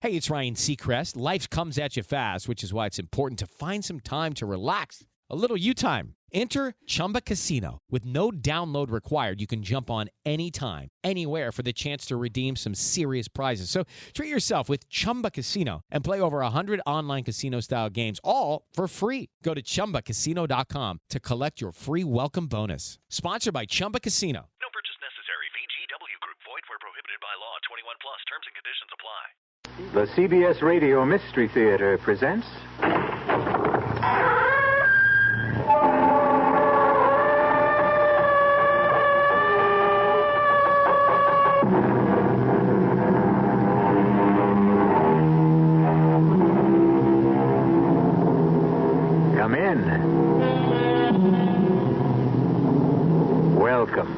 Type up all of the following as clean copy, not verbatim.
Hey, it's Ryan Seacrest. Life comes at you fast, which is why it's important to find some time to relax. A little you time. Enter Chumba Casino. With no download required, you can jump on anytime, anywhere for the chance to redeem some serious prizes. So treat yourself with Chumba Casino and play over 100 online casino-style games, all for free. Go to ChumbaCasino.com to collect your free welcome bonus. Sponsored by Chumba Casino. No purchase necessary. VGW Group. Void where prohibited by law. 21 plus. Terms and conditions apply. The CBS Radio Mystery Theater presents... Come in. Welcome.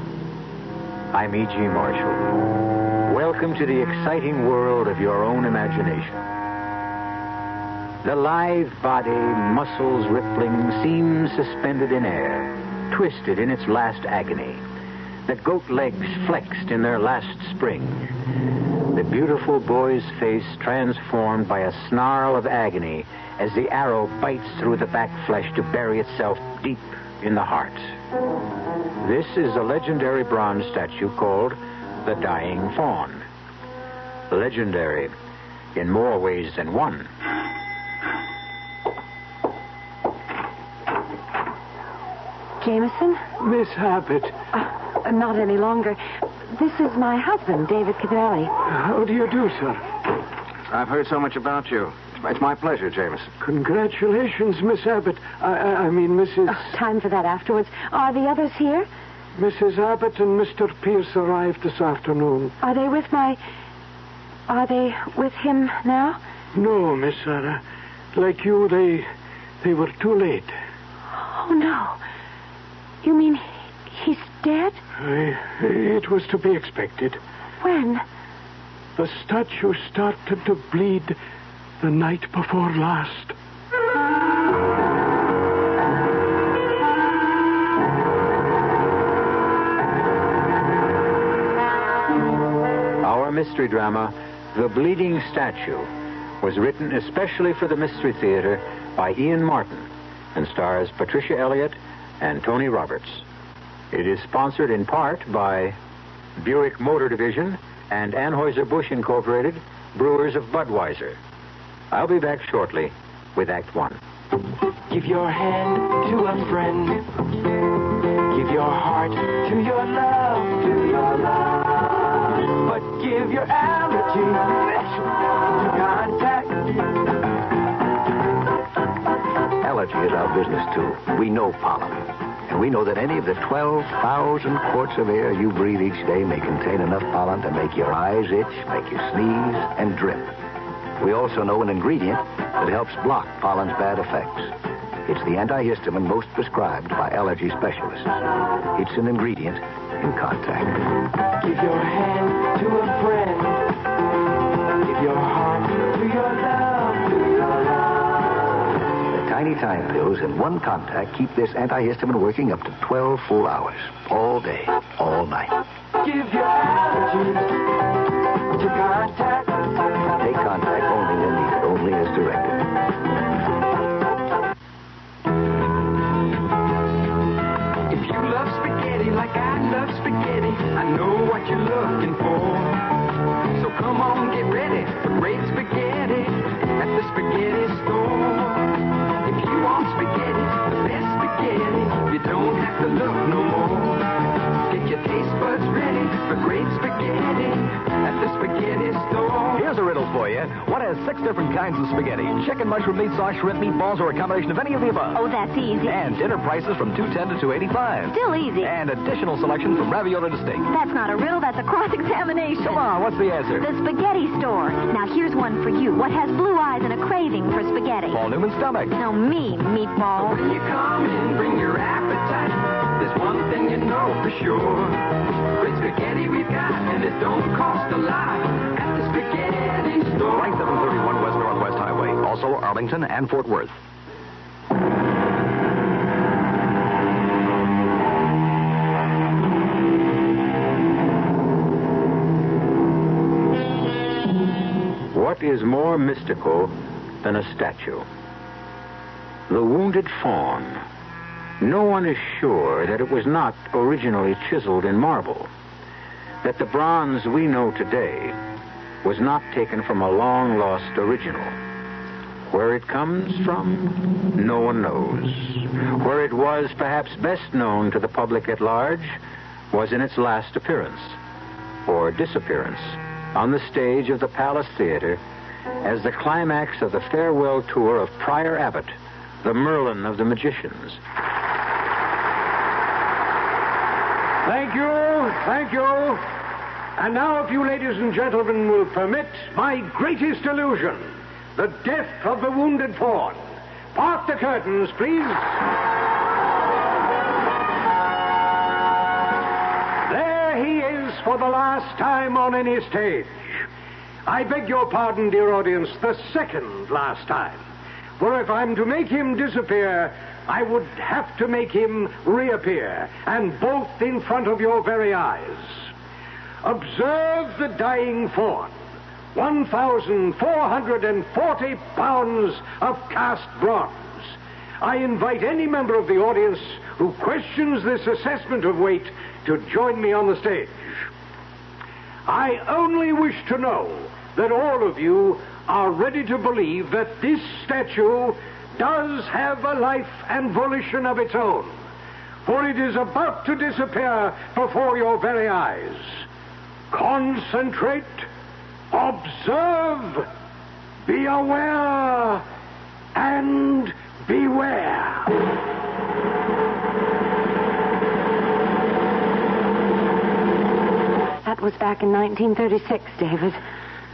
I'm E.G. Marshall. Welcome to the exciting world of your own imagination. The lithe body, muscles rippling, seems suspended in air, twisted in its last agony. The goat legs flexed in their last spring. The beautiful boy's face transformed by a snarl of agony as the arrow bites through the back flesh to bury itself deep in the heart. This is a legendary bronze statue called the Dying Fawn. Legendary in more ways than one. Jameson? Miss Abbott. Not any longer. This is my husband, David Cavalli. How do you do, sir? I've heard so much about you. It's my pleasure, Jameson. Congratulations, Miss Abbott. I mean, Mrs. Time for that afterwards. Are the others here? Mrs. Abbott and Mr. Pierce arrived this afternoon. Are they with him now? No, Miss Sarah. Like you, they were too late. Oh, no. You mean he's dead? It was to be expected. When? The statue started to bleed the night before last. Our mystery drama, The Bleeding Statue, was written especially for the Mystery Theater by Ian Martin and stars Patricia Elliott and Tony Roberts. It is sponsored in part by Buick Motor Division and Anheuser-Busch Incorporated, brewers of Budweiser. I'll be back shortly with Act One. Give your hand to a friend. Give your heart to your love, But give your allergy to contact. Allergy is our business, too. We know pollen. And we know that any of the 12,000 quarts of air you breathe each day may contain enough pollen to make your eyes itch, make you sneeze, and drip. We also know an ingredient that helps block pollen's bad effects. It's the antihistamine most prescribed by allergy specialists. It's an ingredient in contact. Give your hand to a friend. Give your heart to your love, The tiny time pills in one contact keep this antihistamine working up to 12 full hours. All day, all night. Give your allergies to contact. Take contact only when needed, only as directed. If you love spaghetti like I love spaghetti, I know what you're looking for. So come on, get ready for great spaghetti at the spaghetti store. If you want spaghetti, the best spaghetti, you don't have to look no more. Get your taste buds ready for great spaghetti at the spaghetti store. Here's a riddle for you. What has 6 different kinds of spaghetti? Chicken, mushroom, meat sauce, shrimp, meatballs, or a combination of any of the above? Oh, that's easy. And dinner prices from $2.10 to $2.85. Still easy. And additional selection from ravioli to steak. That's not a riddle, that's a cross-examination. Come on, what's the answer? The spaghetti store. Now, here's one for you. What has blue eyes and a craving for spaghetti? Paul Newman's stomach. No, me, meatball. When you come in, bring your appetite. There's one thing you know for sure. Great spaghetti we've got, and it don't cost a lot at the spaghetti store. 2731 West Northwest Highway. Also Arlington and Fort Worth. what is more mystical than a statue? The wounded fawn. No one is sure that it was not originally chiseled in marble, that the bronze we know today was not taken from a long-lost original. Where it comes from, no one knows. Where it was perhaps best known to the public at large was in its last appearance, or disappearance, on the stage of the Palace Theater as the climax of the farewell tour of Prior Abbott, the Merlin of the magicians. Thank you, thank you. And now, if you ladies and gentlemen will permit, my greatest illusion, the death of the wounded fawn. Part the curtains, please. There he is for the last time on any stage. I beg your pardon, dear audience, the second last time. For if I'm to make him disappear, I would have to make him reappear, and both in front of your very eyes. Observe the dying fawn. 1,440 pounds of cast bronze. I invite any member of the audience who questions this assessment of weight to join me on the stage. I only wish to know that all of you are ready to believe that this statue does have a life and volition of its own, for it is about to disappear before your very eyes. Concentrate, observe, be aware, and beware. That was back in 1936, David.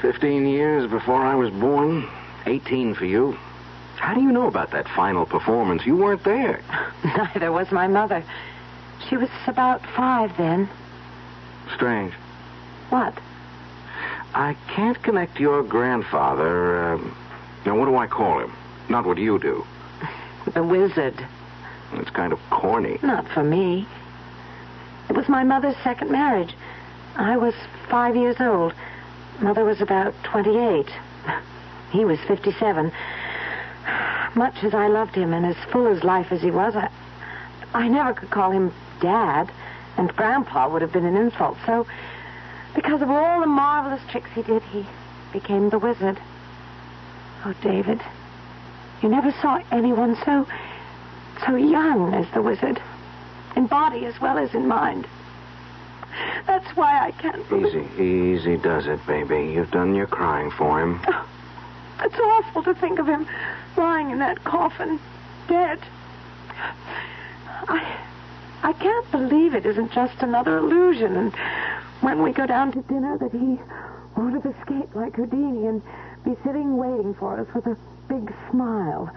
15 years before I was born. 18 for you. How do you know about that final performance? You weren't there. Neither was my mother. She was about 5 then. Strange. What? I can't connect your grandfather. Now, what do I call him? Not what you do. The wizard. It's kind of corny. Not for me. It was my mother's second marriage. I was 5 years old. Mother was about 28. He was 57. Much as I loved him and as full as life as he was, I never could call him Dad, and Grandpa would have been an insult. So, because of all the marvelous tricks he did, he became the wizard. Oh, David, you never saw anyone so young as the wizard, in body as well as in mind. That's why I can't believe... Easy does it, baby. You've done your crying for him. Oh, it's awful to think of him lying in that coffin, dead. I can't believe it isn't just another illusion, and when we go down to dinner that he won't have escaped like Houdini and be sitting waiting for us with a big smile.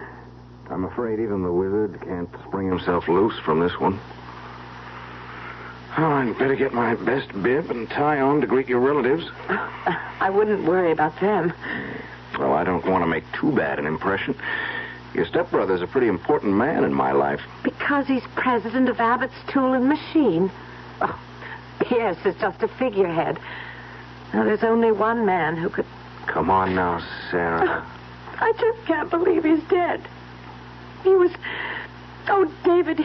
I'm afraid even the wizard can't spring himself loose from this one. Oh, I'd better get my best bib and tie on to greet your relatives. I wouldn't worry about them. Well, I don't want to make too bad an impression. Your stepbrother's a pretty important man in my life. Because he's president of Abbott's Tool and Machine. Oh, Pierce is just a figurehead. Now, there's only one man who could... Come on now, Sarah. I just can't believe he's dead. He was... Oh, David,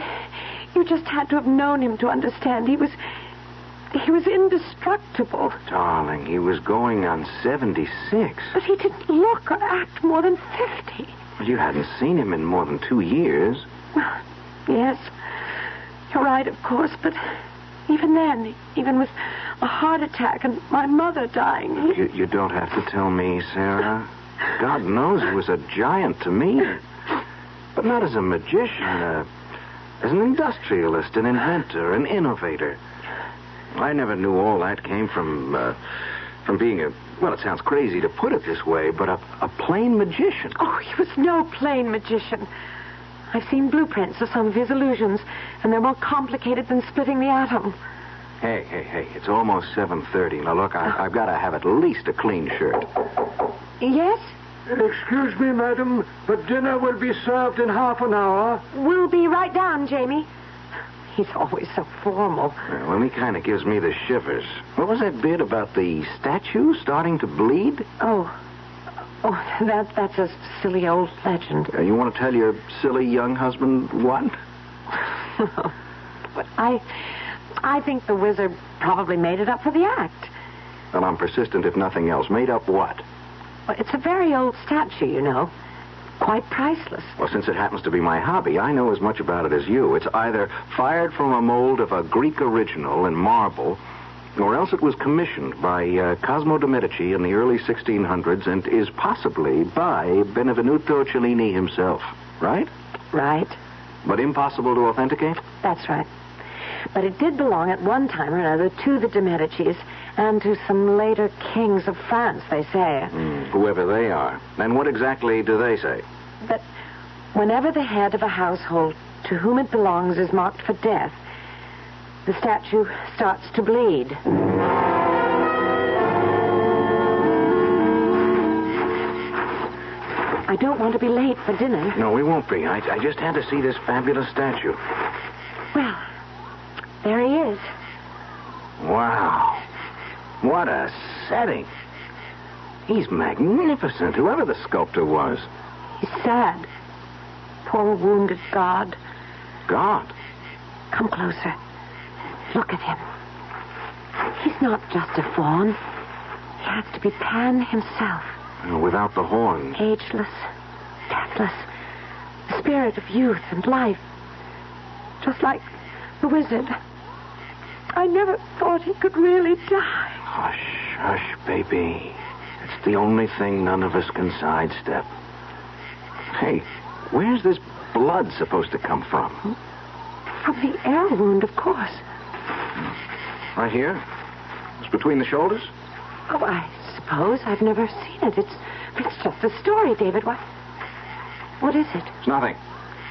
you just had to have known him to understand. He was indestructible. Darling, he was going on 76. But he didn't look or act more than 50. Well, you hadn't seen him in more than 2 years. Well, yes. You're right, of course, but even then, even with a heart attack and my mother dying... You don't have to tell me, Sarah. God knows he was a giant to me. But not as a magician, as an industrialist, an inventor, an innovator. I never knew all that came from being a... Well, it sounds crazy to put it this way, but a plain magician. Oh, he was no plain magician. I've seen blueprints of some of his illusions, and they're more complicated than splitting the atom. Hey, it's almost 7:30. Now, look, I've got to have at least a clean shirt. Yes? Excuse me, madam, but dinner will be served in half an hour. We'll be right down, Jamie. He's always so formal. Well, he kind of gives me the shivers. What was that bit about the statue starting to bleed? Oh, Oh, that's a silly old legend. You want to tell your silly young husband what? But I think the wizard probably made it up for the act. Well, I'm persistent if nothing else. Made up what? Well, it's a very old statue, you know. Quite priceless. Well, since it happens to be my hobby, I know as much about it as you. It's either fired from a mold of a Greek original in marble, or else it was commissioned by Cosimo de' Medici in the early 1600s and is possibly by Benvenuto Cellini himself. Right? Right. But impossible to authenticate? That's right. But it did belong at one time or another to the de' Medicis and to some later kings of France, they say. Whoever they are. And what exactly do they say? That whenever the head of a household to whom it belongs is marked for death, the statue starts to bleed. I don't want to be late for dinner. No, we won't be. I just had to see this fabulous statue. Well, there he is. Wow. What a setting. He's magnificent, whoever the sculptor was. He's sad. Poor wounded god. God? Come closer. Look at him. He's not just a faun. He has to be Pan himself. Without the horns. Ageless, deathless. The spirit of youth and life. Just like the wizard. I never thought he could really die. Hush, hush, baby. It's the only thing none of us can sidestep. Hey, where's this blood supposed to come from? From the air wound, of course. Right here? It's between the shoulders? Oh, I suppose. I've never seen it. It's just a story, David. What is it? It's nothing.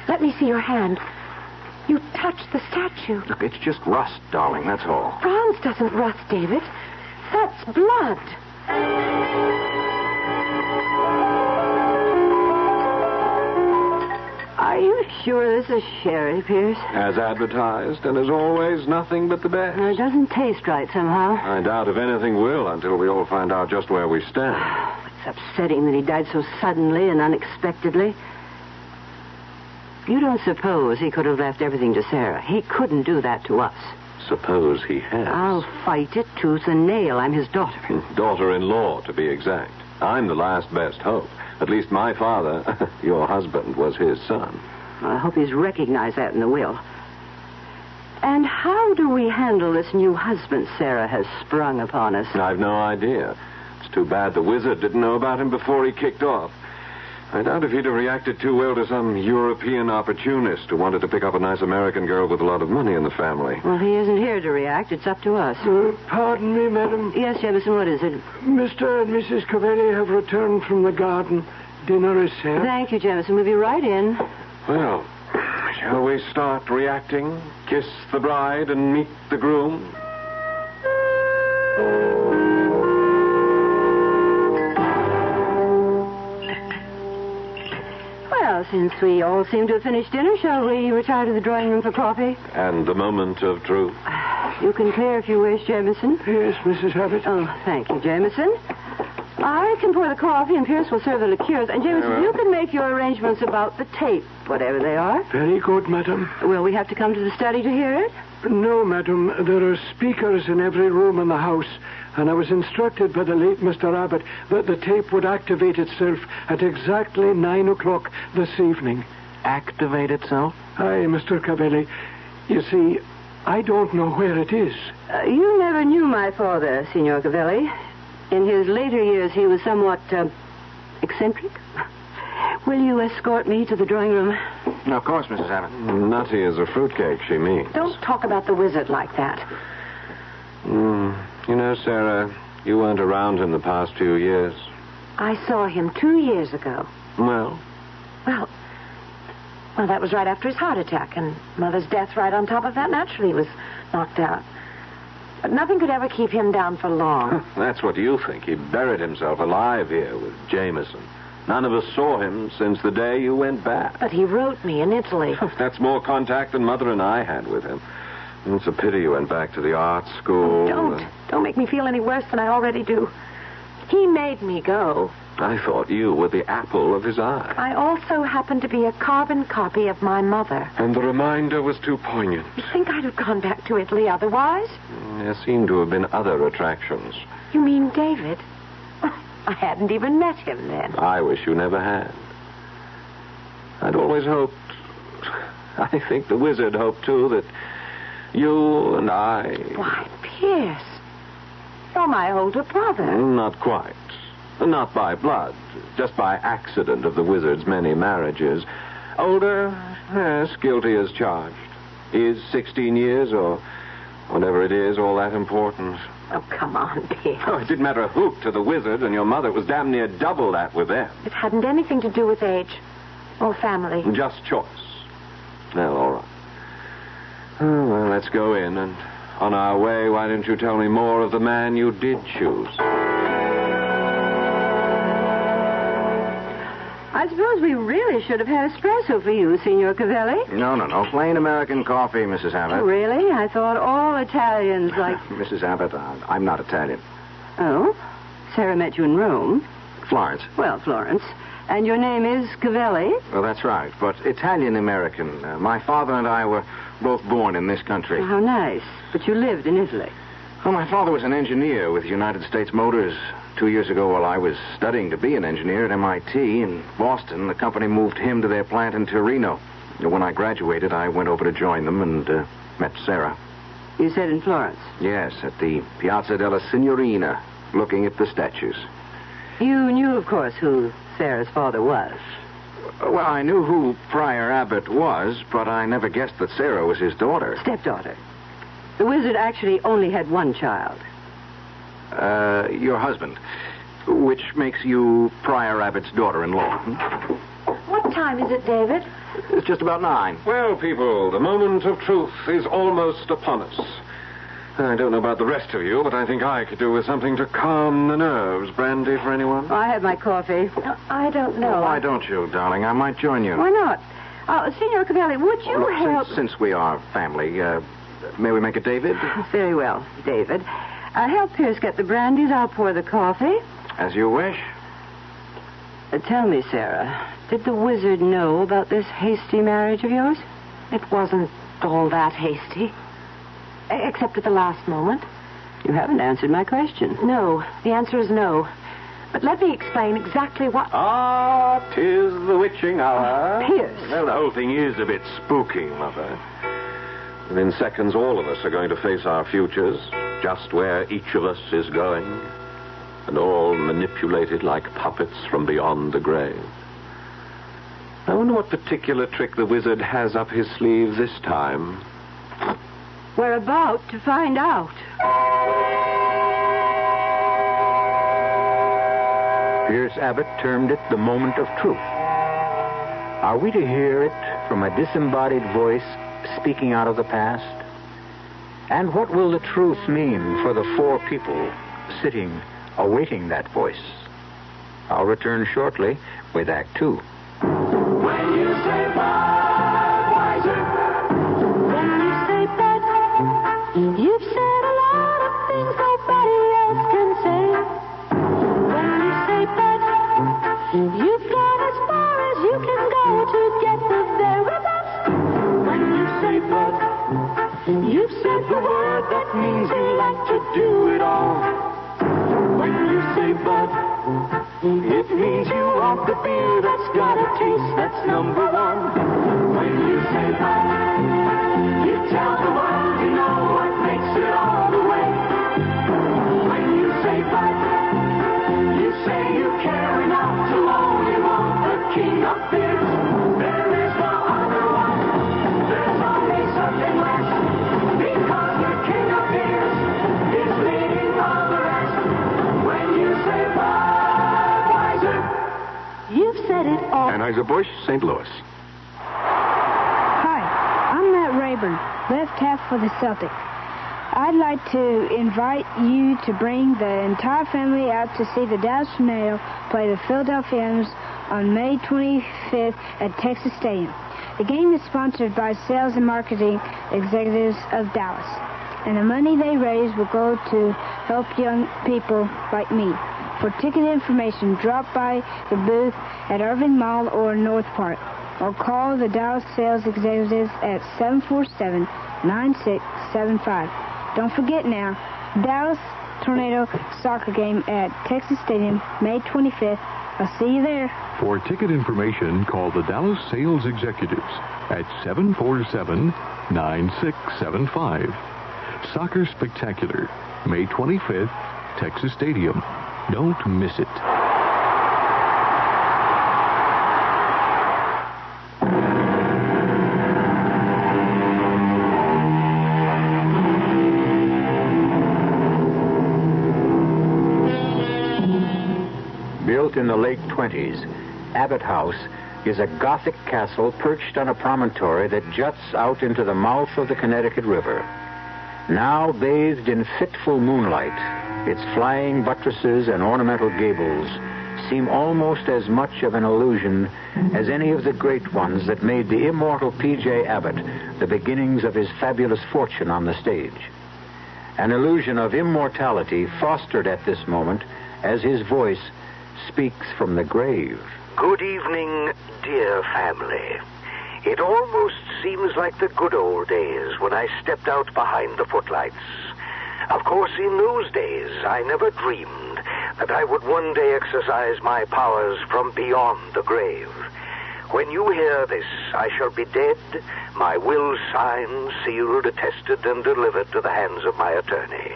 Let me see your hand. You touched the statue. Look, it's just rust, darling, that's all. Bronze doesn't rust, David. That's blood. Are you sure this is sherry, Pierce? As advertised, and as always, nothing but the best. It doesn't taste right somehow. I doubt if anything will until we all find out just where we stand. It's upsetting that he died so suddenly and unexpectedly. You don't suppose he could have left everything to Sarah? He couldn't do that to us. Suppose he has. I'll fight it tooth and nail. I'm his daughter. Daughter-in-law, to be exact. I'm the last best hope. At least my father, your husband, was his son. I hope he's recognized that in the will. And how do we handle this new husband Sarah has sprung upon us? I've no idea. It's too bad the wizard didn't know about him before he kicked off. I doubt if he'd have reacted too well to some European opportunist who wanted to pick up a nice American girl with a lot of money in the family. Well, he isn't here to react. It's up to us. Pardon me, madam. Yes, Jefferson, what is it? Mr. and Mrs. Cavelli have returned from the garden. Dinner is served. Thank you, Jefferson. We'll be right in. Well, shall we start reacting? Kiss the bride and meet the groom? Well, since we all seem to have finished dinner, shall we retire to the drawing room for coffee? And the moment of truth. You can clear if you wish, Jameson. Yes, Mrs. Abbott. Oh, thank you, Jameson. I can pour the coffee, and Pierce will serve the liqueurs. And, Jameson, you can make your arrangements about the tape, whatever they are. Very good, madam. Will we have to come to the study to hear it? No, madam. There are speakers in every room in the house, and I was instructed by the late Mr. Abbott that the tape would activate itself at exactly 9 o'clock this evening. Activate itself? Aye, Mr. Cavelli. You see, I don't know where it is. You never knew my father, Signor Cavelli. In his later years, he was somewhat eccentric. Will you escort me to the drawing room? No, of course, Mrs. Abbott. Nutty as a fruitcake, she means. Don't talk about the wizard like that. You know, Sarah, you weren't around in the past few years. I saw him 2 years ago. Well? Well, that was right after his heart attack, and Mother's death right on top of that. Naturally, he was knocked out. But nothing could ever keep him down for long. That's what you think. He buried himself alive here with Jameson. None of us saw him since the day you went back. But he wrote me in Italy. That's more contact than Mother and I had with him. It's a pity you went back to the art school. Don't make me feel any worse than I already do. He made me go. I thought you were the apple of his eye. I also happen to be a carbon copy of my mother. And the reminder was too poignant. You think I'd have gone back to Italy otherwise? There seemed to have been other attractions. You mean David? I hadn't even met him then. I wish you never had. I'd always hoped... I think the wizard hoped, too, that you and I... Why, Pierce, you're my older brother. Not quite. Not by blood. Just by accident of the wizard's many marriages. Older, yes, guilty as charged. Is 16 years, or whatever it is, all that important? Oh, come on, Pierce. Oh, it didn't matter a hoot to the wizard and your mother. It was damn near double that with them. It hadn't anything to do with age or family. Just choice. Well, all right. Oh, well, let's go in, and on our way, why don't you tell me more of the man you did choose? I suppose we really should have had espresso for you, Signor Cavelli. No. Plain American coffee, Mrs. Abbott. Oh, really? I thought all Italians like... Mrs. Abbott, I'm not Italian. Oh? Sarah met you in Rome. Florence. Well, Florence. And your name is Cavelli? Well, that's right, but Italian-American. My father and I were both born in this country. How nice. But you lived in Italy. Well, my father was an engineer with United States Motors. 2 years ago, while I was studying to be an engineer at MIT in Boston, the company moved him to their plant in Torino. When I graduated, I went over to join them and met Sarah. You said in Florence? Yes, at the Piazza della Signorina, looking at the statues. You knew, of course, who Sarah's father was. Well, I knew who Prior Abbott was, but I never guessed that Sarah was his daughter. Stepdaughter. The wizard actually only had one child. Your husband, which makes you Prior Abbott's daughter-in-law. What time is it, David? It's just about 9. Well, people, the moment of truth is almost upon us. I don't know about the rest of you, but I think I could do with something to calm the nerves. Brandy for anyone? I have my coffee. I don't know. Why don't you, darling? I might join you. Why not? Signor Cavelli, would you help... Since we are family, may we make it David? Very well, David. Help Pierce get the brandies. I'll pour the coffee. As you wish. Tell me, Sarah, did the wizard know about this hasty marriage of yours? It wasn't all that hasty. Except at the last moment. You haven't answered my question. No, the answer is no. But let me explain exactly what... Ah, 'tis the witching hour. Pierce. Well, the whole thing is a bit spooky, Mother. Within seconds, all of us are going to face our futures, just where each of us is going, and all manipulated like puppets from beyond the grave. I wonder what particular trick the wizard has up his sleeve this time. We're about to find out. Pierce Abbott termed it the moment of truth. Are we to hear it from a disembodied voice speaking out of the past? And what will the truth mean for the 4 people sitting, awaiting that voice? I'll return shortly with Act 2. When you say Budweiser, when you say Bud, you've said a lot of things nobody else can say. When you say Bud, you've gone as far as you can go to get the very best. When you say Bud, you've said the word that means you like to do it all. When you say Bud, it means you want the beer that's got a taste that's number one. When you say Bud, you tell the world you know what makes it all the way. When you say Bud, you say you care enough to only want the king of beers. There is no other one. There's only something less. Because the king of beers is leading all the rest. When you say Budweiser, you've said it all. Anheuser-Busch, St. Louis. Hi, I'm Matt Rayburn, left half for the Celtics. I'd like to invite you to bring the entire family out to see the Dallas Tornadoes play the Philadelphians on May 25th at Texas Stadium. The game is sponsored by sales and marketing executives of Dallas, and the money they raise will go to help young people like me. For ticket information, drop by the booth at Irving Mall or North Park, or call the Dallas sales executives at 747-9675. Don't forget now, Dallas Tornado soccer game at Texas Stadium, May 25th. I'll see you there. For ticket information, call the Dallas sales executives at 747-9675. Soccer Spectacular, May 25th, Texas Stadium. Don't miss it. Built in the late 20s, Abbott House is a Gothic castle perched on a promontory that juts out into the mouth of the Connecticut River. Now bathed in fitful moonlight, its flying buttresses and ornamental gables seem almost as much of an illusion as any of the great ones that made the immortal P.J. Abbott the beginnings of his fabulous fortune on the stage. An illusion of immortality fostered at this moment as his voice speaks from the grave. Good evening, dear family. It almost seems like the good old days when I stepped out behind the footlights. Of course, in those days, I never dreamed that I would one day exercise my powers from beyond the grave. When you hear this, I shall be dead, my will signed, sealed, attested, and delivered to the hands of my attorney.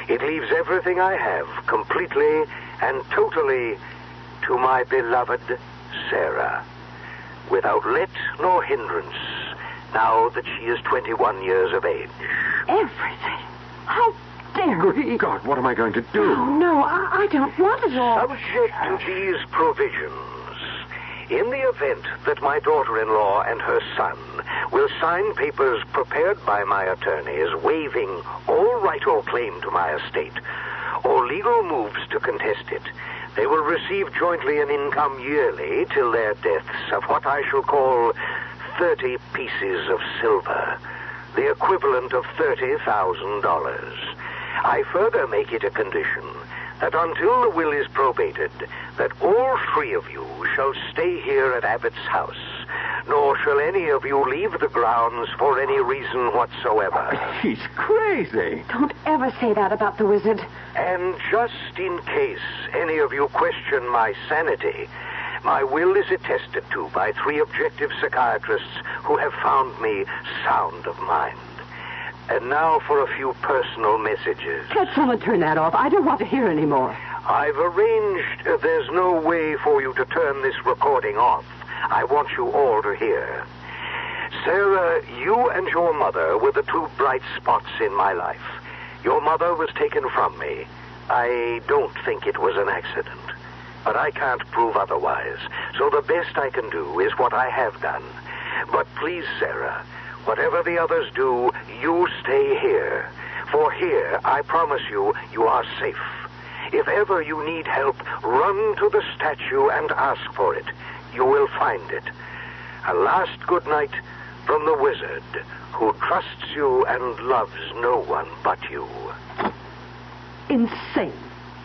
It leaves everything I have completely and totally to my beloved Sarah, without let nor hindrance, now that she is 21 years of age. Everything? How dare he? God, what am I going to do? No, I don't want it all. Subject to these provisions, in the event that my daughter-in-law and her son will sign papers prepared by my attorneys waiving all right or claim to my estate, or legal moves to contest it, they will receive jointly an income yearly till their deaths of what I shall call 30 pieces of silver, the equivalent of $30,000. I further make it a condition that until the will is probated, that all three of you shall stay here at Abbott's house, nor shall any of you leave the grounds for any reason whatsoever. He's crazy. Don't ever say that about the wizard. And just in case any of you question my sanity, my will is attested to by 3 objective psychiatrists who have found me sound of mind. And now for a few personal messages. Let someone turn that off. I don't want to hear any more. I've arranged there's no way for you to turn this recording off. I want you all to hear. Sarah, you and your mother were the 2 bright spots in my life. Your mother was taken from me. I don't think it was an accident, but I can't prove otherwise. So the best I can do is what I have done. But please, Sarah, whatever the others do, you stay here. For here, I promise you, you are safe. If ever you need help, run to the statue and ask for it. You will find it. A last good night from the wizard, who trusts you and loves no one but you. Insane.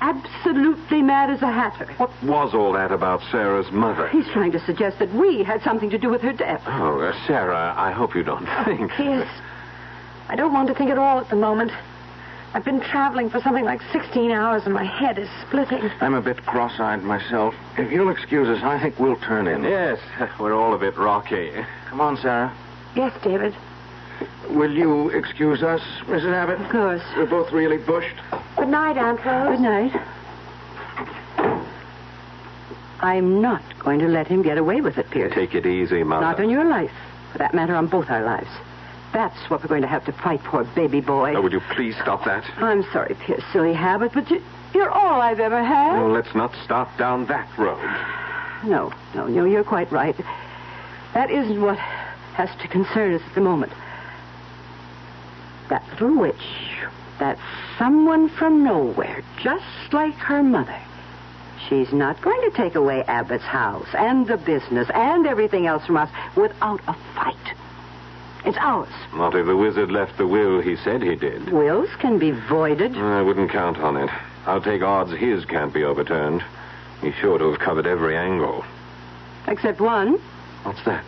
Absolutely mad as a hatter. What was all that about Sarah's mother? He's trying to suggest that we had something to do with her death. Oh, Sarah, I hope you don't think... Yes. I don't want to think at all at the moment. I've been traveling for something like 16 hours and my head is splitting. I'm a bit cross-eyed myself. If you'll excuse us, I think we'll turn in. Yes, we're all a bit rocky. Come on, Sarah. Yes, David. Will you excuse us, Mrs. Abbott? Of course. We're both really bushed. Good night, Aunt Rose. Good night. I'm not going to let him get away with it, Pierce. Take it easy, Mother. Not on your life. For that matter, on both our lives. That's what we're going to have to fight for, baby boy. Oh, would you please stop that? I'm sorry, Pierce, silly habit, but you're all I've ever had. No, let's not start down that road. No, you're quite right. That isn't what has to concern us at the moment. That little witch, that someone from nowhere, just like her mother. She's not going to take away Abbott's house and the business and everything else from us without a fight. It's ours. Not if the wizard left the will he said he did. Wills can be voided. I wouldn't count on it. I'll take odds his can't be overturned. He's sure to have covered every angle. Except one. What's that?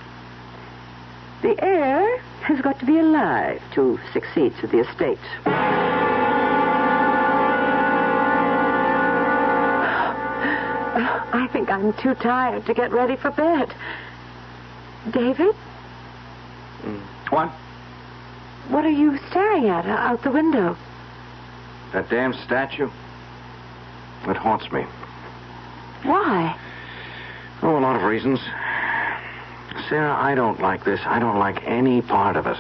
The heir has got to be alive to succeed to the estate. I think I'm too tired to get ready for bed. David? What? What are you staring at out the window? That damn statue? It haunts me. Why? Oh, a lot of reasons. Sarah, I don't like this. I don't like any part of it.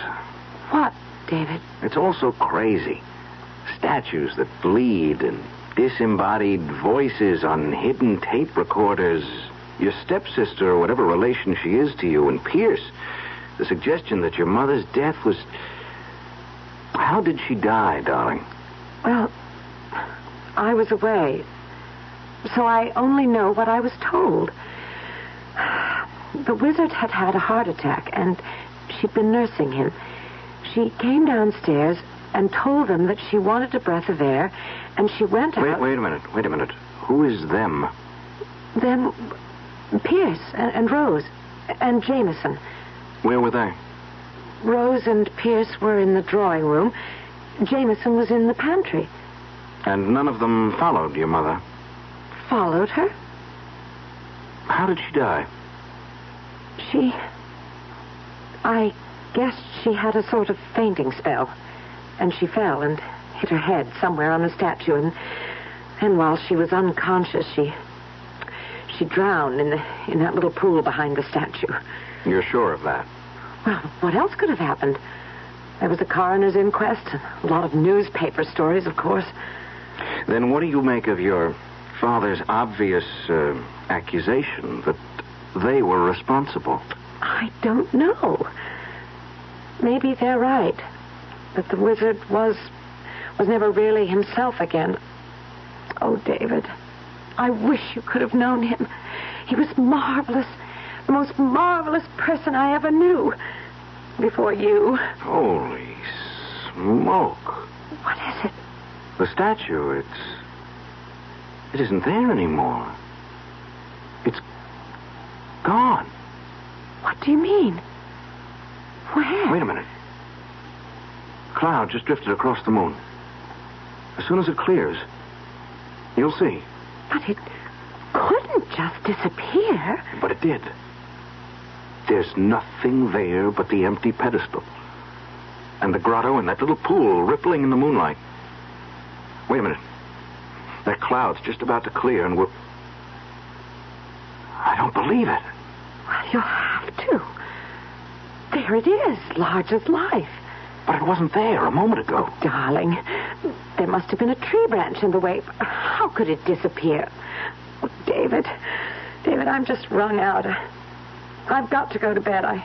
What, David? It's all so crazy. Statues that bleed and disembodied voices on hidden tape recorders. Your stepsister or whatever relation she is to you, and Pierce. The suggestion that your mother's death was... How did she die, darling? Well, I was away, so I only know what I was told. The wizard had had a heart attack, and she'd been nursing him. She came downstairs and told them that she wanted a breath of air, and she went out... Wait a minute. Who is them? Them... Pierce and Rose and Jameson. Where were they? Rose and Pierce were in the drawing room. Jameson was in the pantry. And none of them followed your mother? Followed her? How did she die? I guess she had a sort of fainting spell. And she fell and hit her head somewhere on the statue. And while she was unconscious, she drowned in that little pool behind the statue. You're sure of that? Well, what else could have happened? There was a coroner's inquest and a lot of newspaper stories, of course. Then what do you make of your father's obvious accusation that they were responsible? I don't know. Maybe they're right. That the wizard was never really himself again. Oh, David, I wish you could have known him. He was marvelous. The most marvelous person I ever knew. Before you. Holy smoke. What is it? The statue, it isn't there anymore. It's gone. What do you mean? Where? Wait a minute. Cloud just drifted across the moon. As soon as it clears, you'll see. But it couldn't just disappear. But it did. There's nothing there but the empty pedestal. And the grotto and that little pool rippling in the moonlight. Wait a minute. That cloud's just about to clear and we're... I don't believe it. Well, you'll have to. There it is, large as life. But it wasn't there a moment ago. Oh, darling, there must have been a tree branch in the way. How could it disappear? Oh, David, I'm just wrung out. I've got to go to bed. I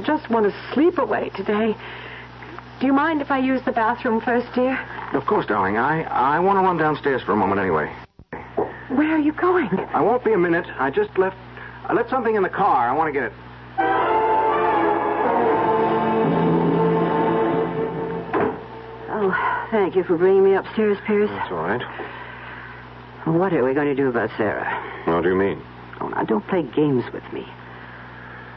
just want to sleep away today. Do you mind if I use the bathroom first, dear? Of course, darling. I want to run downstairs for a moment anyway. Where are you going? I won't be a minute. I left something in the car. I want to get it. Oh, thank you for bringing me upstairs, Pierce. That's all right. What are we going to do about Sarah? What do you mean? Oh, now, don't play games with me.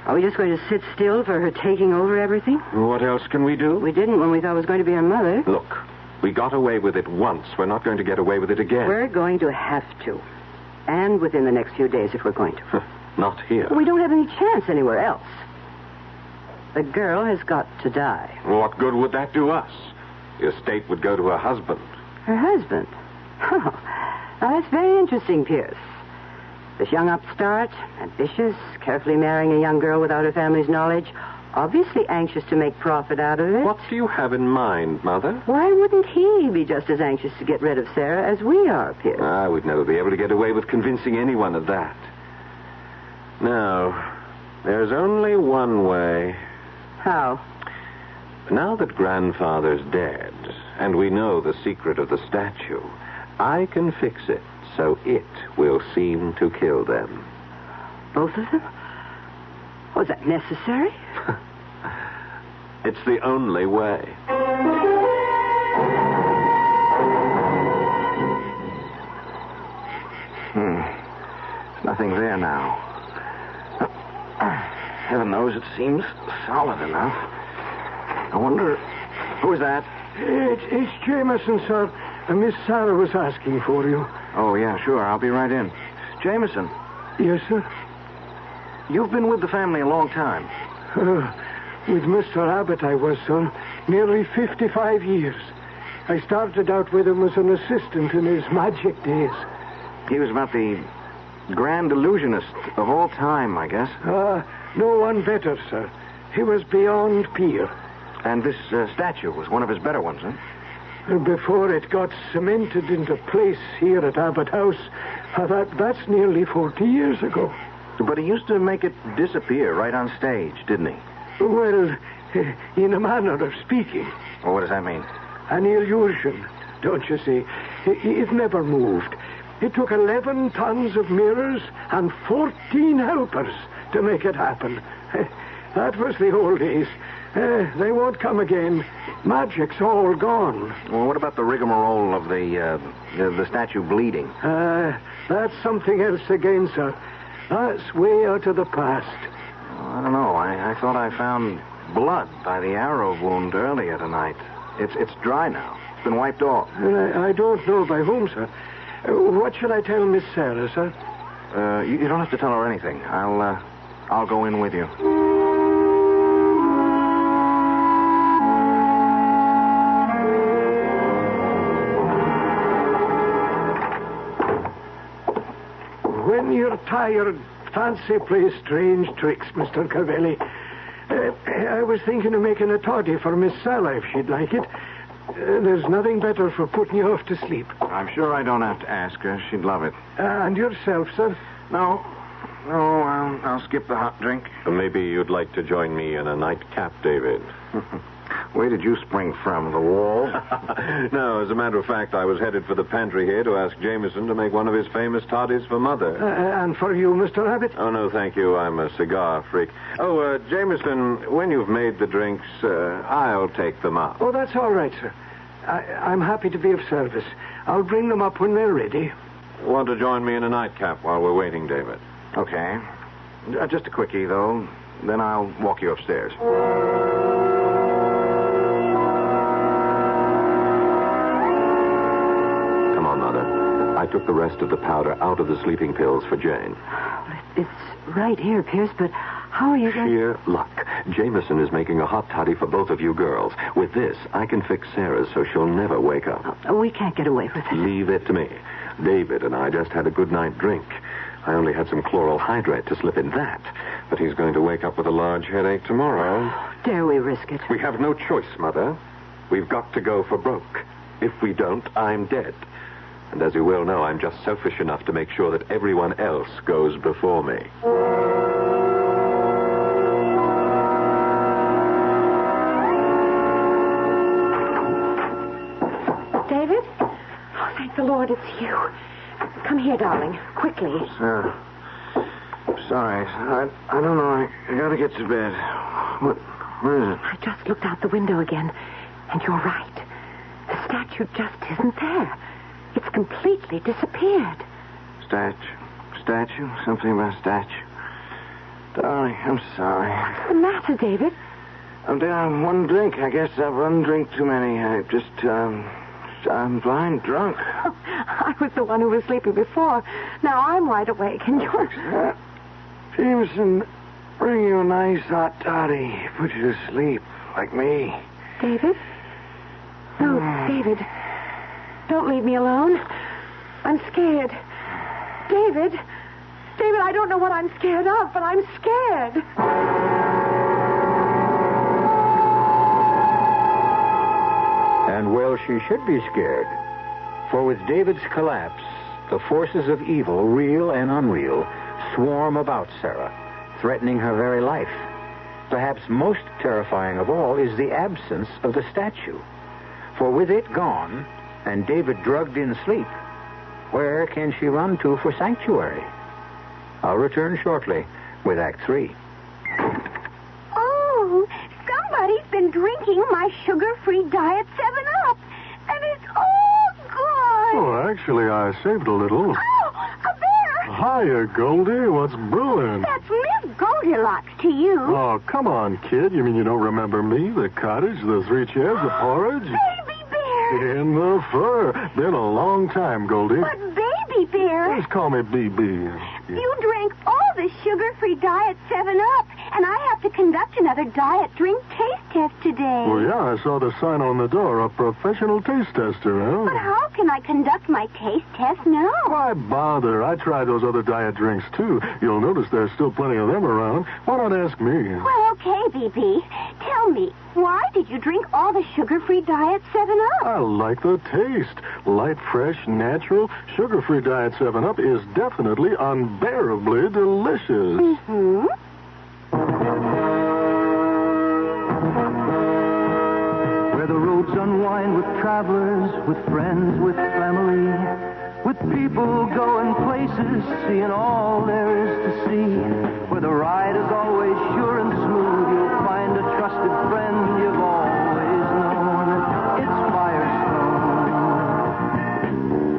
Are we just going to sit still for her taking over everything? What else can we do? We didn't when we thought it was going to be her mother. Look, we got away with it once. We're not going to get away with it again. We're going to have to. And within the next few days if we're going to. Not here. We don't have any chance anywhere else. The girl has got to die. What good would that do us? The estate would go to her husband. Her husband? Oh, now that's very interesting, Pierce. This young upstart, ambitious, carefully marrying a young girl without her family's knowledge, obviously anxious to make profit out of it. What do you have in mind, Mother? Why wouldn't he be just as anxious to get rid of Sarah as we are, Pierce? I would never be able to get away with convincing anyone of that. No, there's only one way. How? Now that Grandfather's dead, and we know the secret of the statue, I can fix it so it will seem to kill them. Both of them? Was that necessary? It's the only way. nothing there now. Heaven knows it seems solid enough. I wonder... Who is that? It's Jameson, sir. Miss Sarah was asking for you. Oh, yeah, sure. I'll be right in. Jameson. Yes, sir? You've been with the family a long time. With Mr. Abbott, I was, sir. Nearly 55 years. I started out with him as an assistant in his magic days. He was about the grand illusionist of all time, I guess. No one better, sir. He was beyond peer. And this statue was one of his better ones, huh? Before it got cemented into place here at Abbott House, that's nearly 40 years ago. But he used to make it disappear right on stage, didn't he? Well, in a manner of speaking. Well, what does that mean? An illusion, don't you see? It never moved. It took 11 tons of mirrors and 14 helpers to make it happen. That was the old days. They won't come again. Magic's all gone. Well, what about the rigmarole of the statue bleeding? That's something else again, sir. That's way out of the past. Well, I don't know. I thought I found blood by the arrow wound earlier tonight. It's dry now. It's been wiped off. I don't know by whom, sir. What shall I tell Miss Sarah, sir? You don't have to tell her anything. I'll go in with you. When you're tired, fancy plays strange tricks, Mr. Cavelli. I was thinking of making a toddy for Miss Sarah, if she'd like it. There's nothing better for putting you off to sleep. I'm sure I don't have to ask her. She'd love it. And yourself, sir? No, I'll skip the hot drink. Maybe you'd like to join me in a nightcap, David. Where did you spring from? The wall? No, as a matter of fact, I was headed for the pantry here to ask Jameson to make one of his famous toddies for Mother. And for you, Mr. Abbott? Oh, no, thank you. I'm a cigar freak. Oh, Jameson, when you've made the drinks, I'll take them up. Oh, that's all right, sir. I'm happy to be of service. I'll bring them up when they're ready. Want to join me in a nightcap while we're waiting, David? Okay. Just a quickie, though. Then I'll walk you upstairs. Come on, Mother. I took the rest of the powder out of the sleeping pills for Jane. It's right here, Pierce, but how are you going... Sheer luck. Jameson is making a hot toddy for both of you girls. With this, I can fix Sarah's so she'll never wake up. We can't get away with it. Leave it to me. David and I just had a good night drink. I only had some chloral hydrate to slip in that. But he's going to wake up with a large headache tomorrow. Dare we risk it? We have no choice, Mother. We've got to go for broke. If we don't, I'm dead. And as you well know, I'm just selfish enough to make sure that everyone else goes before me. David? Oh, thank the Lord it's you. Come here, darling. Quickly. Sorry. I don't know. I gotta get to bed. What is it? I just looked out the window again, and you're right. The statue just isn't there. It's completely disappeared. Statue? Something about statue. Darling, I'm sorry. What's the matter, David? I'm down one drink. I guess I've one drink too many. I'm blind drunk. Oh, I was the one who was sleeping before. Now I'm wide awake, and you're... Jameson, bring you a nice hot toddy. Put you to sleep, like me. David? No, David. Don't leave me alone. I'm scared. David? David, I don't know what I'm scared of, but I'm scared. And well, she should be scared. For with David's collapse, the forces of evil, real and unreal, swarm about Sarah, threatening her very life. Perhaps most terrifying of all is the absence of the statue. For with it gone, and David drugged in sleep, where can she run to for sanctuary? I'll return shortly with Act 3. Oh, somebody's been drinking my sugar-free diet 7-Up, and it's all gone. Oh, actually, I saved a little. Oh, a bear! hiya, Goldie. What's brewing? That's Miss Goldilocks to you. Oh, come on, kid. You mean you don't remember me? The cottage, the 3 chairs, the porridge? Baby Bear. In the fur. Been a long time, Goldie. But Baby Bear. Just call me BB. You drank all the sugar-free Diet 7-Up, and I have to conduct another diet drink taste test today. Well, yeah, I saw the sign on the door, a professional taste tester, huh? But how can I conduct my taste test now? Why bother? I tried those other diet drinks, too. You'll notice there's still plenty of them around. Why not ask me? Well, okay, BB. Tell me, why did you drink all the sugar-free Diet 7-Up? I like the taste. Light, fresh, natural. Sugar-free Diet 7-Up is definitely unbearably delicious. Mm-hmm. Where the roads unwind with travelers, with friends, with family, with people going places, seeing all there is to see. Where the ride is always sure and smooth, you'll find a trusted friend you've always known. It's Firestone.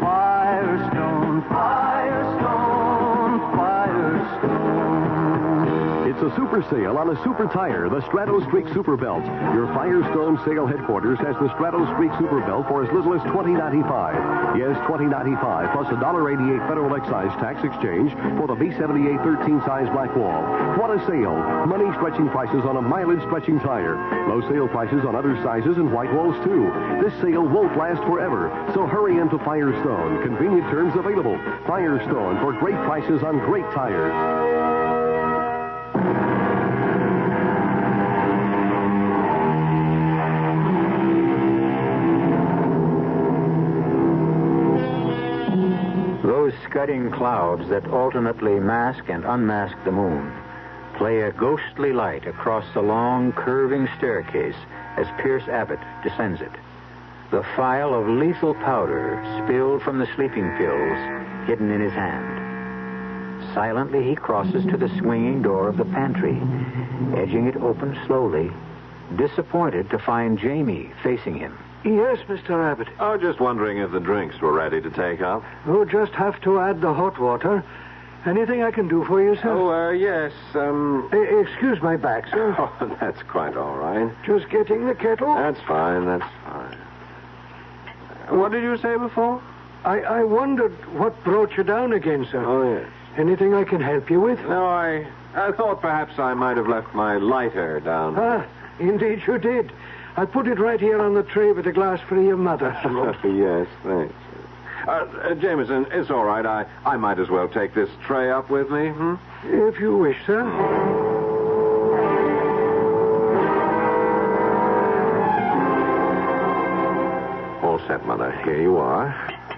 Firestone, Firestone, Firestone. It's a super sale on a super tire, the Strato Streak Super Belt. Your Firestone sale headquarters has the Strato Streak Super Belt for as little as $20.95. Yes, $20.95 plus $1.88 federal excise tax exchange for the V78 13 size black wall. What a sale! Money stretching prices on a mileage stretching tire. Low sale prices on other sizes and white walls too. This sale won't last forever, so hurry into Firestone. Convenient terms available. Firestone for great prices on great tires. Those scudding clouds that alternately mask and unmask the moon play a ghostly light across the long, curving staircase as Pierce Abbott descends it. The phial of lethal powder spilled from the sleeping pills hidden in his hand. Silently, he crosses to the swinging door of the pantry, edging it open slowly, disappointed to find Jamie facing him. Yes, Mr. Abbott. Oh, just wondering if the drinks were ready to take up. Oh, just have to add the hot water. Anything I can do for you, sir? Oh, yes, Excuse my back, sir. Oh, that's quite all right. Just getting the kettle? That's fine, that's fine. What did you say before? I wondered what brought you down again, sir. Oh, yes. Anything I can help you with? No, I thought perhaps I might have left my lighter down. Ah, indeed you did. I put it right here on the tray with a glass for your mother. Yes, thanks. Jameson, it's all right. I might as well take this tray up with me, If you wish, sir. All set, Mother. Here you are.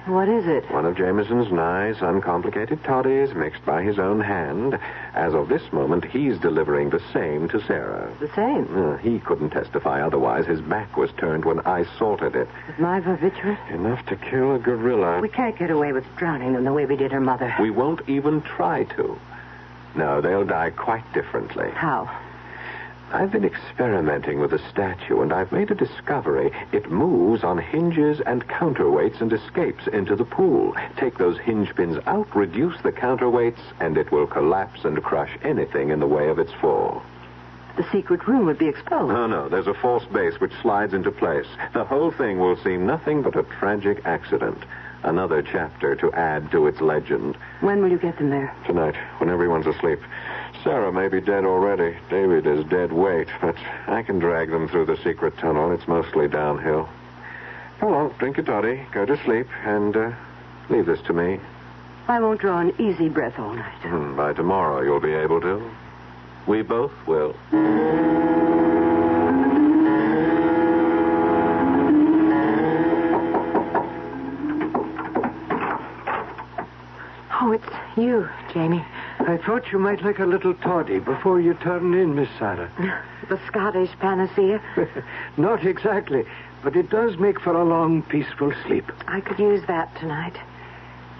What is it? One of Jameson's nice, uncomplicated toddies mixed by his own hand. As of this moment, he's delivering the same to Sarah. The same? He couldn't testify otherwise. His back was turned when I salted it. With my barbiturates? Enough to kill a gorilla. We can't get away with drowning them the way we did her mother. We won't even try to. No, they'll die quite differently. How? I've been experimenting with the statue, and I've made a discovery. It moves on hinges and counterweights and escapes into the pool. Take those hinge pins out, reduce the counterweights, and it will collapse and crush anything in the way of its fall. The secret room would be exposed. No. There's a false base which slides into place. The whole thing will seem nothing but a tragic accident. Another chapter to add to its legend. When will you get them there? Tonight, when everyone's asleep. Sarah may be dead already. David is dead weight, but I can drag them through the secret tunnel. It's mostly downhill. Come on, drink your toddy, go to sleep, and leave this to me. I won't draw an easy breath all night. By tomorrow, you'll be able to. We both will. Oh, it's you, Jamie. I thought you might like a little toddy before you turn in, Miss Sarah. The Scottish panacea? Not exactly, but it does make for a long, peaceful sleep. I could use that tonight.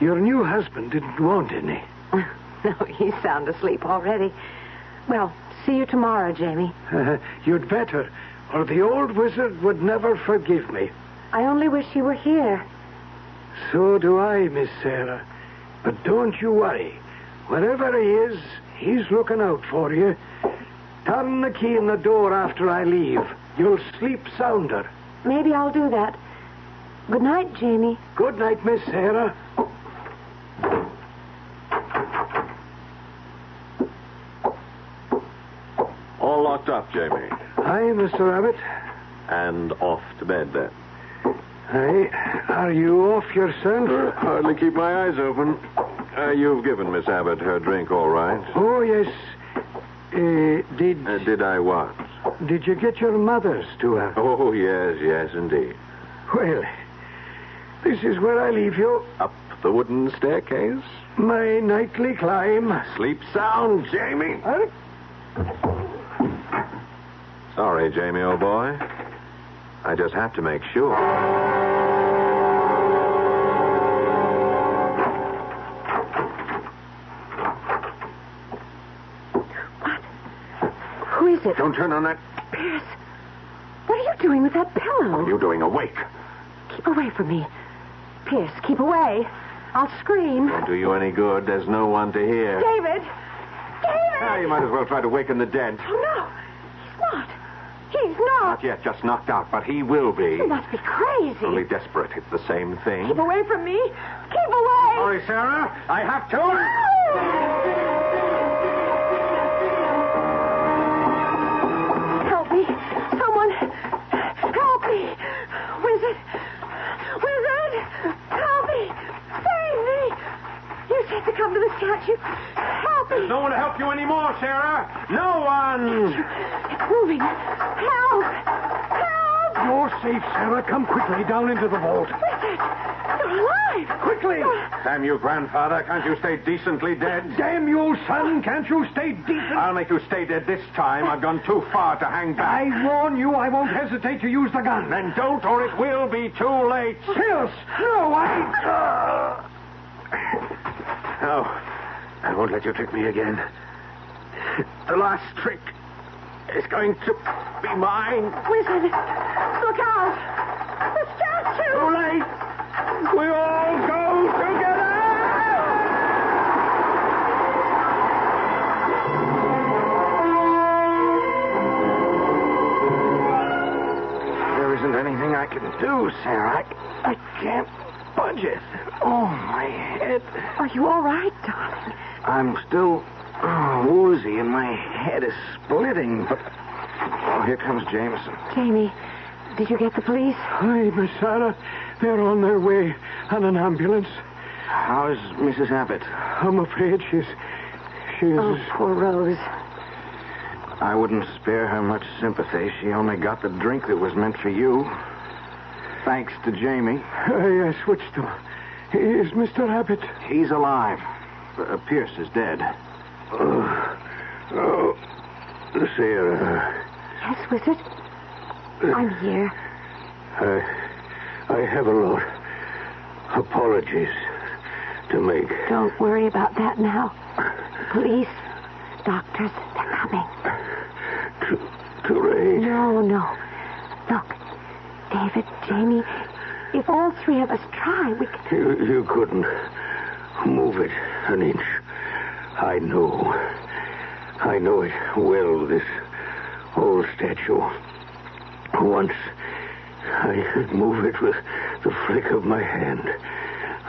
Your new husband didn't want any. No, he's sound asleep already. Well, see you tomorrow, Jamie. You'd better, or the old wizard would never forgive me. I only wish you were here. So do I, Miss Sarah. But don't you worry. Wherever he is, he's looking out for you. Turn the key in the door after I leave. You'll sleep sounder. Maybe I'll do that. Good night, Jamie. Good night, Miss Sarah. All locked up, Jamie. Hi, Mr. Abbott. And off to bed, then. Hi. Are you off yourself? Hardly keep my eyes open. You've given Miss Abbott her drink, all right? Oh, yes. Did I what? Did you get your mother's to her? Oh, yes, indeed. Well, this is where I leave you. Up the wooden staircase? My nightly climb. Sleep sound, Jamie. Sorry, Jamie, old boy. I just have to make sure. Who is it? Don't turn on that. Pierce, what are you doing with that pillow? What are you doing awake? Keep away from me. Pierce, keep away. I'll scream. Won't do you any good. There's no one to hear. David! You might as well try to waken the dead. Oh, no. He's not. He's not. Not yet, just knocked out, but he will be. You must be crazy. Only desperate. It's the same thing. Keep away from me. Keep away. Sorry, Sarah. I have to. Help me. Someone. Help me. Wizard. Wizard. Help me. Save me. You said to come to the statue. Help me. There's no one to help you anymore, Sarah. No one. It's moving. Help. Help. You're safe, Sarah. Come quickly down into the vault. Wizard. You're alive. Quickly. Damn you, grandfather. Can't you stay decently dead? Damn you, son. Can't you stay decent? I'll make you stay dead this time. I've gone too far to hang back. I warn you, I won't hesitate to use the gun. Then don't, or it will be too late. Pierce! No, No, I won't let you trick me again. The last trick is going to be mine. Wizard, look out. The statue. Too late. We all go together. There isn't anything I can do, Sarah. I can't budge it. Oh, my head. Are you all right, darling? I'm still woozy and my head is splitting, but... Oh, here comes Jameson. Jamie, did you get the police? Hi, Miss Sarah. They're on their way on an ambulance. How is Mrs. Abbott? I'm afraid she's... Oh, poor Rose. I wouldn't spare her much sympathy. She only got the drink that was meant for you. Thanks to Jamie. Yes, which to... Is Mr. Abbott? He's alive. Pierce is dead. Oh, Sarah. Yes, Wizard? I'm here. I have a lot. Apologies to make. Don't worry about that now. Police, doctors, they're coming. Too late. No. Look, David, Jamie, if all three of us try, we can... You couldn't move it an inch. I know it well, this old statue. Once I could move it with the flick of my hand.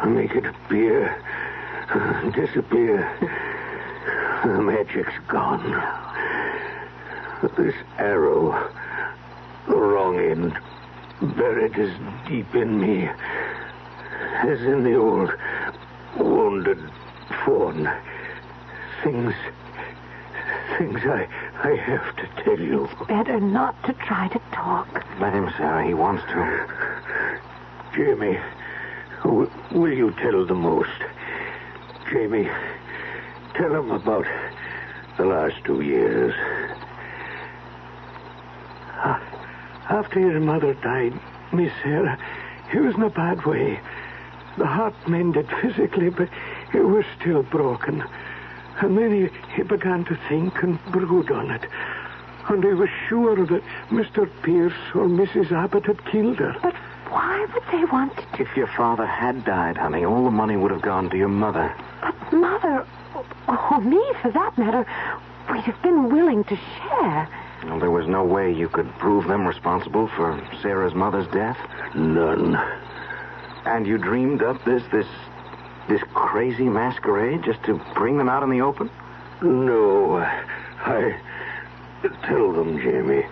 Make it appear, disappear. The magic's gone. This arrow, the wrong end, buried as deep in me as in the old wounded fawn. Things I have to tell you. It's better not to try to talk. Let him, Sarah. He wants to. Jamie, will you tell the most? Jamie, tell him about the last 2 years. After your mother died, Miss Sarah, he was in a bad way. The heart mended physically, but it was still broken. And then he began to think and brood on it. And he was sure that Mr. Pierce or Mrs. Abbott had killed her. But why would they want to... If your father had died, honey, all the money would have gone to your mother. But Mother... Oh, me, for that matter, we'd have been willing to share. Well, there was no way you could prove them responsible for Sarah's mother's death? None. And you dreamed up this crazy masquerade just to bring them out in the open? No, I tell them, Jamie.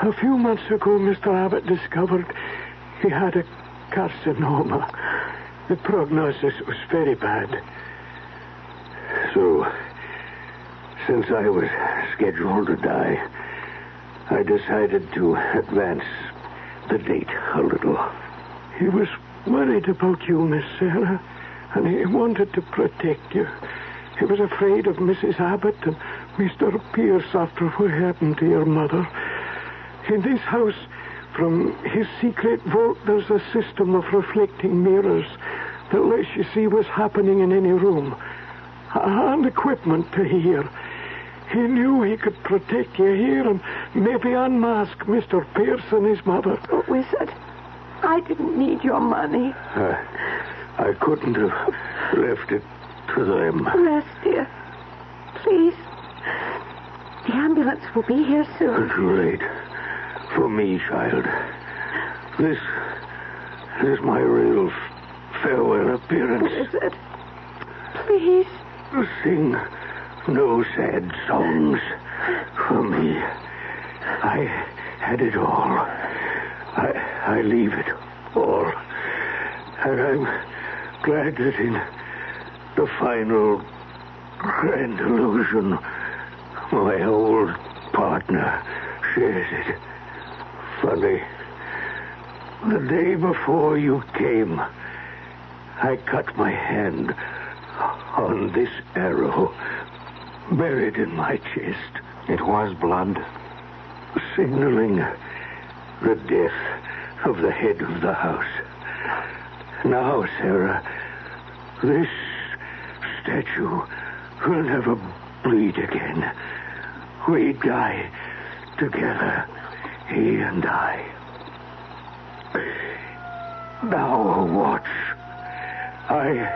A few months ago, Mr. Abbott discovered he had a carcinoma. The prognosis was very bad. So, since I was scheduled to die, I decided to advance the date a little. He was worried about you, Miss Sarah, and he wanted to protect you. He was afraid of Mrs. Abbott and Mr. Pierce after what happened to your mother. In this house, from his secret vault, there's a system of reflecting mirrors that lets you see what's happening in any room. And equipment to hear. He knew he could protect you here and maybe unmask Mr. Pierce and his mother. Oh, Wizard, I didn't need your money. I couldn't have left it to them. Rest, dear. Please. The ambulance will be here soon. Too late. For me, child. This is my real farewell appearance. Wizard, please. Sing no sad songs for me. I had it all. I leave it all. And I'm glad that in the final grand illusion, my old partner shares it. Funny. The day before you came, I cut my hand on this arrow buried in my chest. It was blood? Signaling the death of the head of the house. Now, Sarah, this statue will never bleed again. We die together, he and I. Now watch. I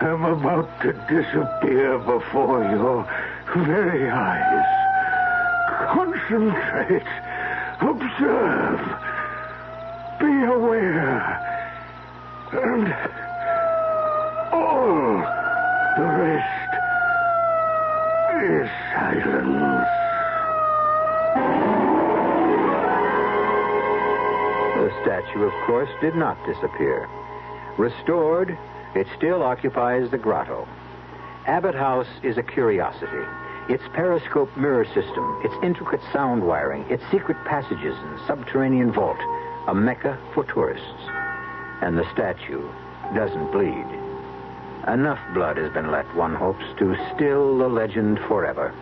am about to disappear before your very eyes. Concentrate. Observe. Be aware. And all the rest is silence. The statue, of course, did not disappear. Restored, it still occupies the grotto. Abbott House is a curiosity. Its periscope mirror system, its intricate sound wiring, its secret passages and subterranean vault, a mecca for tourists. And the statue doesn't bleed. Enough blood has been let, one hopes, to still the legend forever.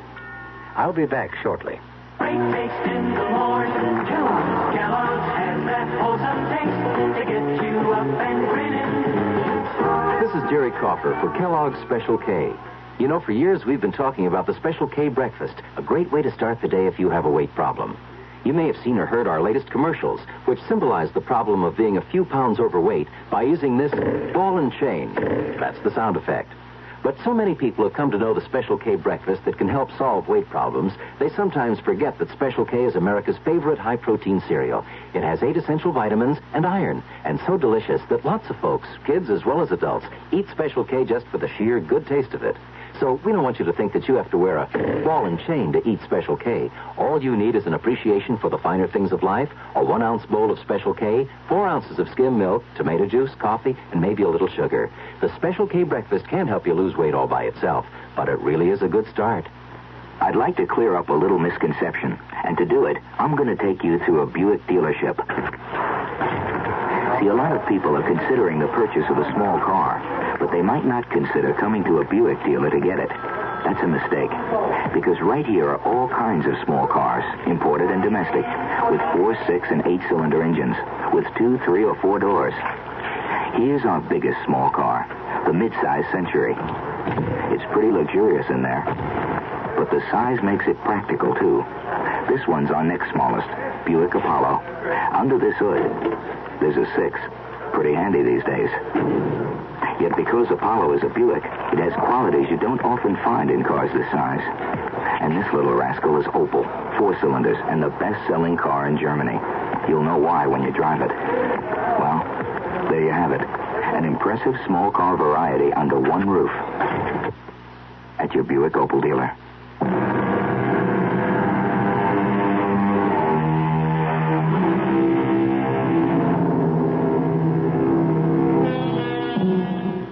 I'll be back shortly. Breakfast in the morning, Kellogg's has that wholesome taste to get you up and grinning. This is Jerry Coffer for Kellogg's Special K. You know, for years we've been talking about the Special K breakfast, a great way to start the day if you have a weight problem. You may have seen or heard our latest commercials, which symbolize the problem of being a few pounds overweight by using this ball and chain. That's the sound effect. But so many people have come to know the Special K breakfast that can help solve weight problems, they sometimes forget that Special K is America's favorite high-protein cereal. It has 8 essential vitamins and iron, and so delicious that lots of folks, kids as well as adults, eat Special K just for the sheer good taste of it. So we don't want you to think that you have to wear a ball and chain to eat Special K. All you need is an appreciation for the finer things of life, a 1-ounce bowl of Special K, 4 ounces of skim milk, tomato juice, coffee, and maybe a little sugar. The Special K breakfast can help you lose weight all by itself, but it really is a good start. I'd like to clear up a little misconception. And to do it, I'm going to take you through a Buick dealership. See, a lot of people are considering the purchase of a small car, but they might not consider coming to a Buick dealer to get it. That's a mistake. Because right here are all kinds of small cars, imported and domestic, with 4, 6, and 8-cylinder engines, with 2, 3, or 4 doors. Here's our biggest small car, the mid-size Century. It's pretty luxurious in there, but the size makes it practical, too. This one's our next smallest, Buick Apollo. Under this hood, there's a 6. Pretty handy these days. Yet because Apollo is a Buick, it has qualities you don't often find in cars this size. And this little rascal is Opel, 4 cylinders, and the best-selling car in Germany. You'll know why when you drive it. Well, there you have it. An impressive small car variety under one roof. At your Buick Opel dealer.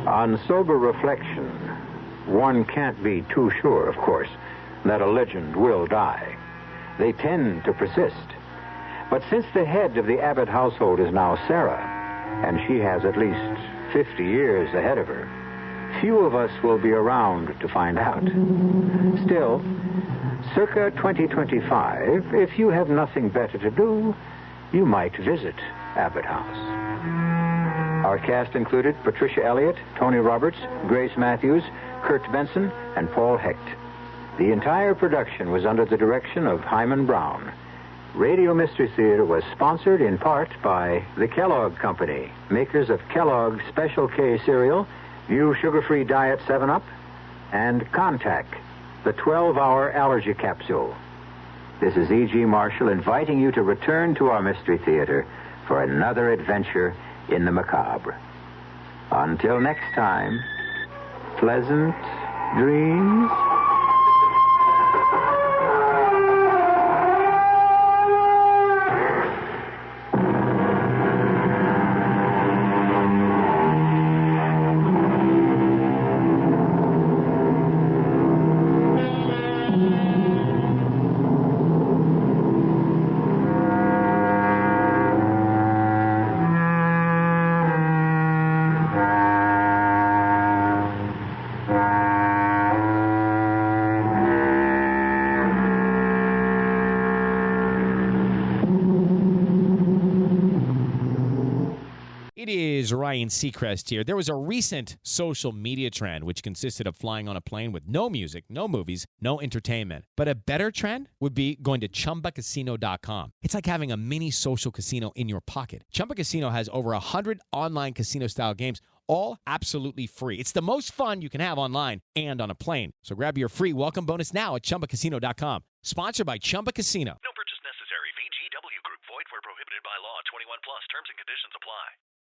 On sober reflection, one can't be too sure, of course, that a legend will die. They tend to persist. But since the head of the Abbott household is now Sarah, and she has at least 50 years ahead of her, few of us will be around to find out. Still, circa 2025, if you have nothing better to do, you might visit Abbott House. Our cast included Patricia Elliott, Tony Roberts, Grace Matthews, Kurt Benson, and Paul Hecht. The entire production was under the direction of Hyman Brown. Radio Mystery Theater was sponsored in part by the Kellogg Company, makers of Kellogg's Special K cereal, View Sugar-Free Diet 7-Up, and Contac, the 12-hour allergy capsule. This is E.G. Marshall inviting you to return to our Mystery Theater for another adventure in the macabre. Until next time, pleasant dreams. Ryan Seacrest here. There was a recent social media trend which consisted of flying on a plane with no music, no movies, no entertainment. But a better trend would be going to ChumbaCasino.com. It's like having a mini social casino in your pocket. Chumba Casino has over 100 online casino-style games, all absolutely free. It's the most fun you can have online and on a plane. So grab your free welcome bonus now at ChumbaCasino.com. Sponsored by Chumba Casino. No purchase necessary. VGW Group. Void where prohibited by law. 21 plus. Terms and conditions apply.